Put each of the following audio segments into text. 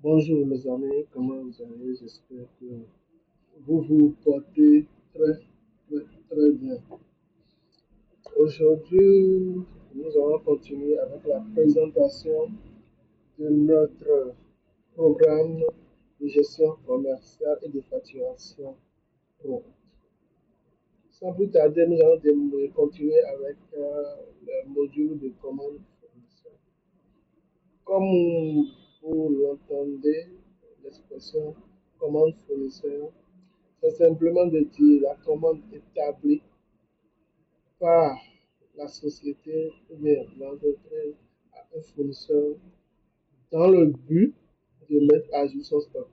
Bonjour mes amis, comment vous allez? J'espère que vous vous portez très bien. Aujourd'hui, nous allons continuer avec la présentation de notre programme de gestion commerciale et de facturation pro. Sans plus tarder, nous allons continuer avec le module de commande fournisseur. Comme vous l'entendez, l'expression commande fournisseur, c'est simplement de dire la commande établie par la société ou bien l'entreprise à un fournisseur dans le but de mettre à jour son stock.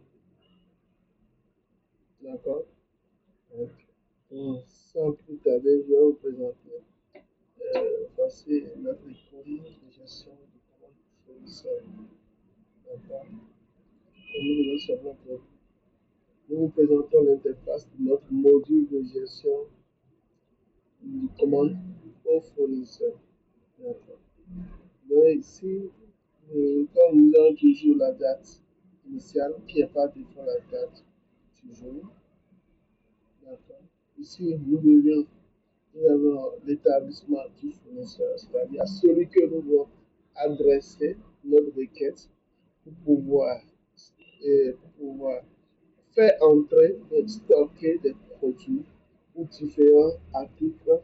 D'accord? Donc, sans plus tarder, je vais vous présenter voici notre icône de gestion de commande fournisseur. D'accord? Et nous devons savoir que nous vous présentons l'interface de notre module de gestion de commande au fournisseur. D'accord. Donc ici, comme nous avons toujours la date initiale qui est par défaut la date du jour. D'accord. Ici, nous avons l'établissement du fournisseur, c'est-à-dire celui que nous devons adresser notre requête pour pouvoir, pour pouvoir faire entrer et stocker des produits ou différents articles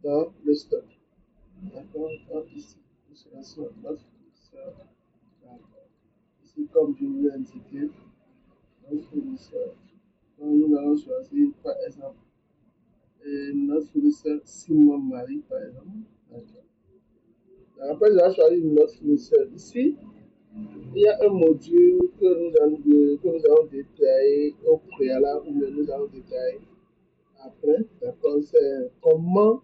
dans le stock. D'accord. Donc ici, nous sélectionnons notre fournisseur. D'accord. Ici, comme je vous l'ai indiqué, notre fournisseur. Donc, nous allons choisir, par exemple, notre fournisseur Simon Marie, par exemple. D'accord. Après, je vais choisir notre fournisseur. Ici, il y a un module que nous allons détailler au préalable ou que nous allons détailler après. D'accord. C'est comment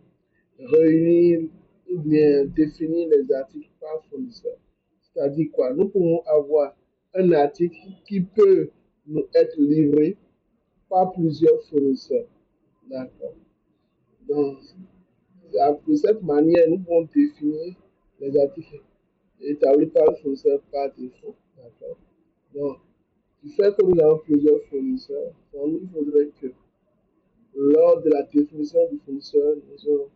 réunir ou bien définir les articles par fournisseur. C'est-à-dire quoi? Nous pouvons avoir un article qui peut nous être livré par plusieurs fournisseurs. D'accord. Donc, de cette manière, nous pouvons définir les articles établis par le fournisseur par défaut. D'accord. Donc, du fait que nous avons plusieurs fournisseurs, donc il faudrait que lors de la définition du fournisseur, nous avons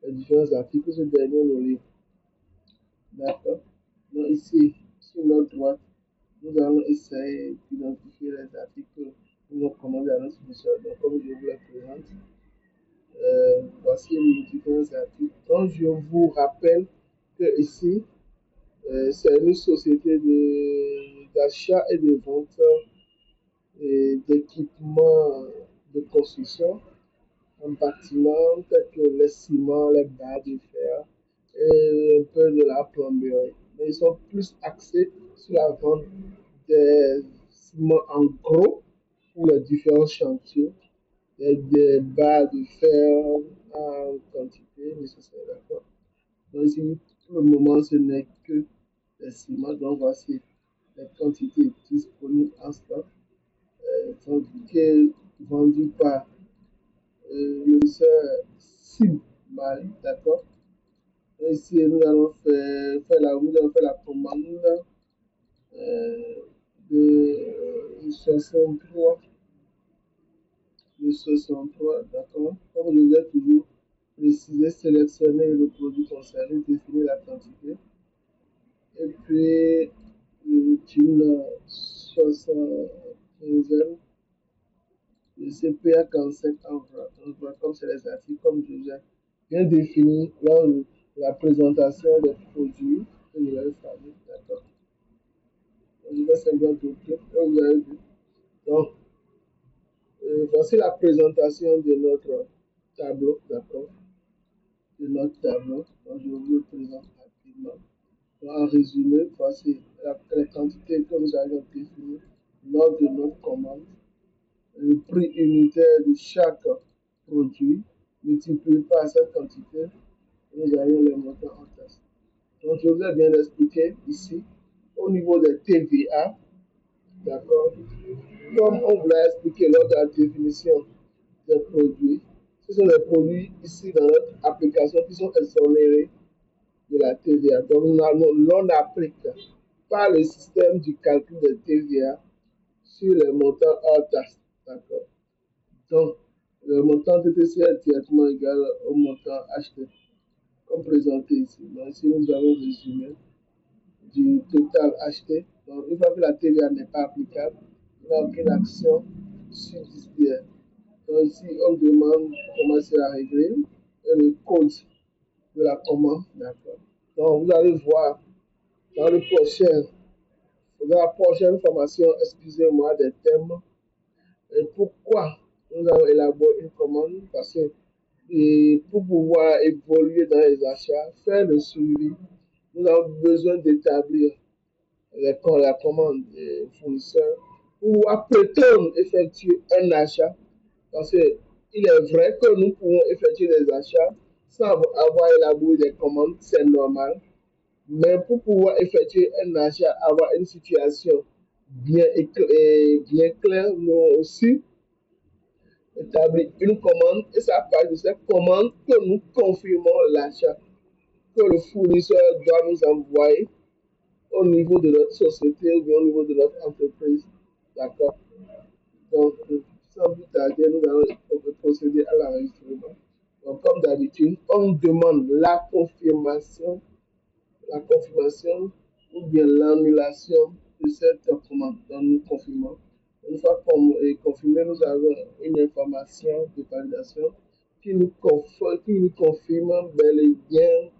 les différents articles que ce dernier nous livre. D'accord. Donc, ici, sur notre droite, nous allons essayer d'identifier les articles que nous avons commandés à notre fournisseur. Donc, comme je vous les présente, voici les différents articles. Donc, je vous rappelle que ici, c'est une société d'achat et de vente d'équipements de construction en bâtiment, tels que les ciments, les barres de fer et un peu de la plomberie. Mais ils sont plus axés sur la vente des ciments en gros pour les différents chantiers, des barres de fer en quantité nécessaire. D'accord. Donc, ici, pour le moment, ce n'est que des ciments. Donc, voici les quantités disponibles en stock, vendues par le fournisseur SIM Mali. D'accord. Et ici, nous allons faire la commande euh, de 63, de 63, d'accord. Comme je vous ai toujours précisé, sélectionner le produit concerné, définir la quantité. Et puis, une 75 le CPA 45 en vrac. Comme c'est les articles, comme je vous ai bien défini lors de la présentation des produits que vous avez fallu. D'accord. Je vais simplement copier, comme vous avez vu. Donc, voici la présentation de notre tableau. D'accord. De notre tableau. Donc, je vous le présente rapidement. Donc, en résumé, voici les quantités que nous avons définies lors de notre commande, le prix unitaire de chaque produit multiplié par cette quantité, nous avons les montants en test. Donc, je vous ai bien expliqué ici, au niveau des TVA, d'accord, comme on vous l'a expliqué lors de la définition des produits, ce sont les produits ici dans notre application qui sont exonérés de la TVA. Donc, l'on applique par le système du calcul de TVA sur les montants hors taxe. D'accord. Donc, le montant TTC est directement égal au montant acheté, comme présenté ici. Donc, ici, nous avons le résumé du total acheté. Donc, une fois que la TVA n'est pas applicable, il n'y a aucune action subsidiaire. Donc, ici, on demande comment c'est à régler et le code de la commande. D'accord. Donc, vous allez voir dans dans la prochaine formation, excusez-moi, des thèmes. Et pourquoi nous avons élaboré une commande? Parce que pour pouvoir évoluer dans les achats, faire le suivi, nous avons besoin d'établir la commande des fournisseurs pour pouvoir peut-on effectuer un achat. Parce qu'il est vrai que nous pouvons effectuer des achats sans avoir élaboré des commandes, c'est normal. Mais pour pouvoir effectuer un achat, avoir une situation bien claire, nous aussi établir une commande et c'est à partir de cette commande que nous confirmons l'achat que le fournisseur doit nous envoyer au niveau de notre société ou bien au niveau de notre entreprise. D'accord. Donc, sans plus tarder, nous allons procéder à l'enregistrement. Donc, comme d'habitude, on demande la confirmation ou bien l'annulation de cette commande. Donc, nous confirmons. Une fois confirmé, nous avons une information de validation qui nous confirme bel et bien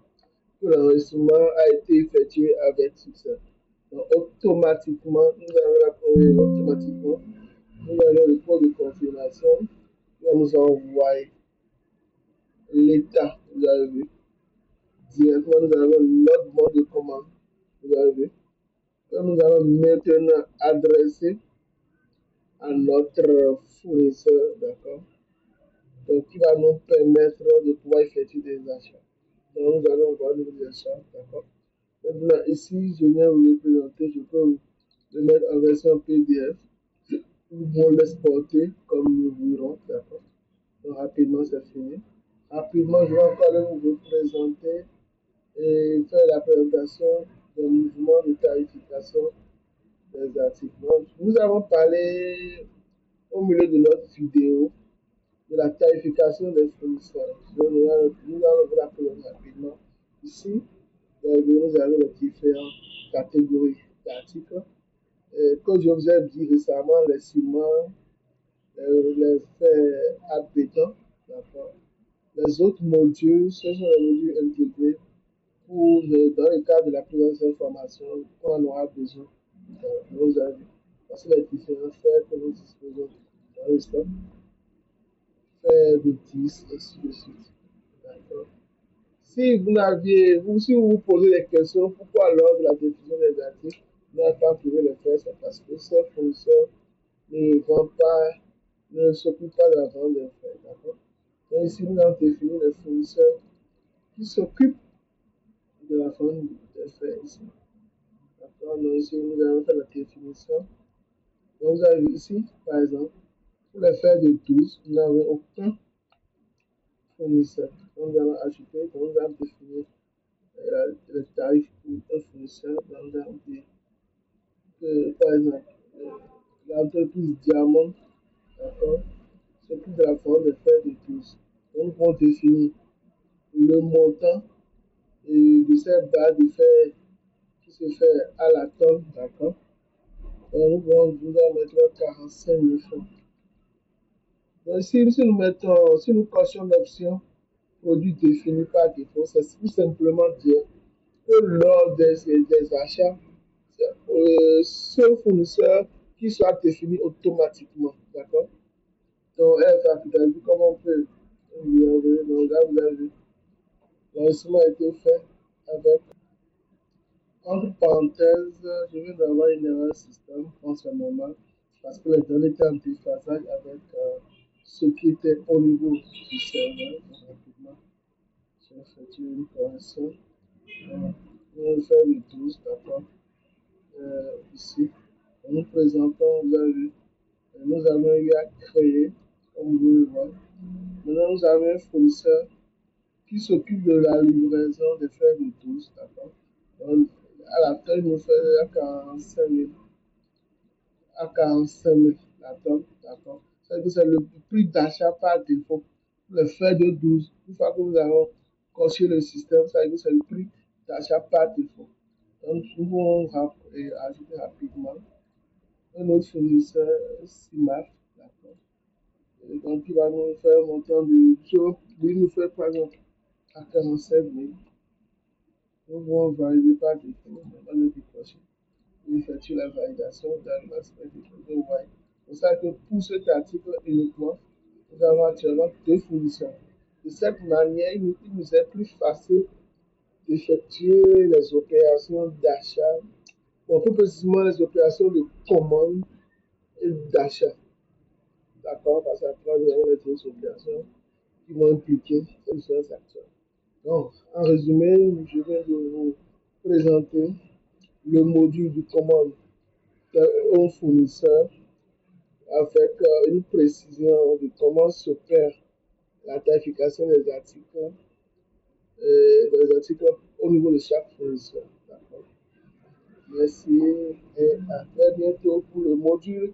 que l'enregistrement a été effectué avec succès. Donc, automatiquement, nous avons le code de confirmation qui va nous envoyer l'état, vous avez vu. Directement, nous avons notre mode de commande, vous avez vu, que nous allons maintenant adresser à notre fournisseur, d'accord, donc qui va nous permettre de pouvoir effectuer des achats. Donc, nous allons voir les achats, d'accord. Maintenant, ici, je viens vous présenter, je peux vous le mettre en version PDF ou bien l'exporter comme nous voulons, d'accord. Donc, rapidement, c'est fini. Rapidement, je vais encore vous présenter et faire la présentation des mouvements de tarification des articles. Donc, nous avons parlé au milieu de notre vidéo de la tarification des fournisseurs. Donc, nous allons vous la présenter rapidement. Ici, nous avons les différentes catégories d'articles. Comme je vous ai dit récemment, les ciments, les fers à béton, d'accord. Les autres modules, ce sont les modules intégrés dans le cadre de la présence d'informations qu'on en aura besoin dans nos avis. Parce que les différents faits que nous disposons dans le stock, faits de 10, et ainsi de suite. D'accord. Si vous vous posez des questions, pourquoi lors de la diffusion des articles, vous n'avez pas trouvé les faits, c'est parce que ces fournisseurs ne vendent pas, ne s'occupent pas de la vente des faits. D'accord. Donc ici, nous avons défini les fournisseurs qui s'occupent de la vente des faits ici. D'accord. Donc ici, nous avons fait la définition. Donc vous avez vu ici, par exemple, pour les faits de 12, nous n'avons aucun fournisseur. Donc nous allons ajouter, donc nous allons définir le tarif pour un fournisseur. Donc nous allons dire que, par exemple, l'entreprise Diamond, d'accord, s'occupe de la vente des faits de 12. Donc nous pouvons définir le montant de cette barre de fer qui se fait à la tonne, d'accord. Donc nous allons mettre 45 000 francs. Donc, si nous cochons l'option produit défini par défaut, c'est tout simplement dire que lors des achats, ce fournisseur qui soit défini automatiquement. D'accord. Donc, RFA, comme on peut lui envoyer, donc là, vous avez vu, l'enregistrement a été fait avec, entre parenthèses, je viens d'avoir une erreur système, je pense que c'est normal, parce que les données étaient en déphasage avec ce qui était au niveau du serveur. Donc, rapidement, j'ai effectué une correction. On va faire le 12, d'accord. Ici, nous présentons, vous avez vu, nous avons eu à créer, comme vous le voyez. Maintenant, nous avons un fournisseur qui s'occupe de la livraison des fers de 12, d'accord. Donc, À la fin, il nous fait à 45 000. À 45 000 la tonne, d'accord. C'est-à-dire que c'est le prix d'achat par défaut. Le fait de 12. Une fois que nous avons conçu le système, ça veut dire que c'est le prix d'achat par défaut. Donc, nous pouvons ajouter rapidement un autre fournisseur, CIMAF, d'accord. Et donc, il va nous faire un montant de. Lui, nous fait par exemple à 47 000. Nous pouvons valider par défaut, on va le décrocher. Il effectue la validation dans l'aspect des données web. C'est pour ça que pour cet article uniquement, nous avons actuellement deux fournisseurs. De cette manière, il nous est plus facile d'effectuer les opérations d'achat, bon, plus précisément les opérations de commande et d'achat. D'accord? Parce qu'après, nous avons les autres opérations qui vont impliquer ces différents acteurs. Donc, en résumé, je viens de vous présenter le module de commande d'un fournisseur avec une précision de comment s'opère la tarification des articles au niveau de chaque fournisseur. D'accord. Merci et à très bientôt pour le module